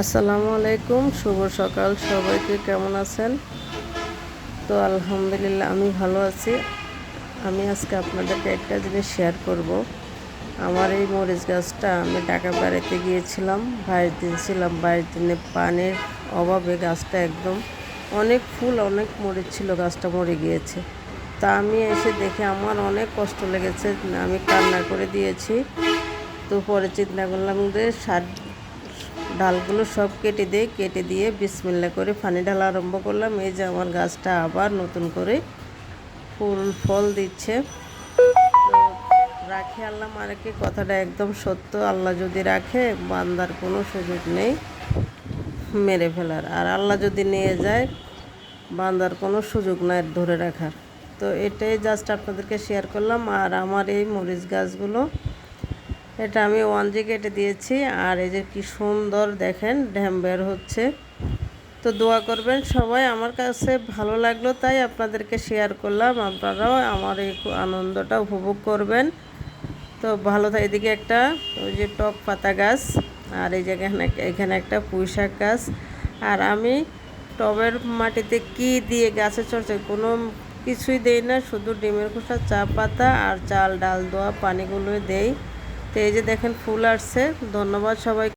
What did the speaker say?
আসসালামু আলাইকুম, শুভ সকাল সবাইকে। কেমন আছেন? তো আলহামদুলিল্লাহ আমি ভালো আছি। আমি আজকে আপনাদেরকে একটা জিনিস শেয়ার করব। আমার এই মরিচ গাছটা আমি ঢাকা বেড়াতে গিয়েছিলাম, 22 দিন ছিলাম। 22 দিনে পানির অভাবে গাছটা একদম অনেক ফুল, অনেক মরিচ ছিল, গাছটা মরে গিয়েছে। তা আমি এসে দেখে আমার অনেক কষ্ট লেগেছে, আমি কান্না করে দিয়েছি। তো পরে চিন্তা করলাম যে ডালগুলো সব কেটে দিয়ে বিসমিল্লা করে পানি ঢালা আরম্ভ করলাম। এই যে আমার গাছটা আবার নতুন করে ফুল ফল দিচ্ছে। তো রাখে আল্লাহ মারাকে, কথাটা একদম সত্য। আল্লাহ যদি রাখে, বান্দার কোনো সুযোগ নেই মেরে ফেলার, আর আল্লাহ যদি নিয়ে যায়, বান্দার কোনো সুযোগ নাই ধরে রাখার। তো এটাই জাস্ট আপনাদেরকে শেয়ার করলাম। আর আমার এই মরিচ গাছগুলো, এটা আমি 1G কেটে দিয়েছি। আর এই যে কি সুন্দর দেখেন ড্যাম বের হচ্ছে। তো দোয়া করবেন সবাই। আমার কাছে ভালো লাগলো তাই আপনাদেরকে শেয়ার করলাম, আপনারাও আমার এই আনন্দটা উপভোগ করবেন। তো ভালো থাকে। এদিকে একটা ওই যে টক পাতা গাছ, আর এই যেখানে এখানে একটা পুঁই শাক গাছ। আর আমি টবের মাটিতে কি দিয়ে গাছের চর্চা, কোনো কিছুই দেই না, শুধু ডিমের খোসা, চা পাতা আর চাল ডাল দেওয়া পানিগুলোই দেই। তো এই যে দেখেন ফুল আসছে। ধন্যবাদ সবাই।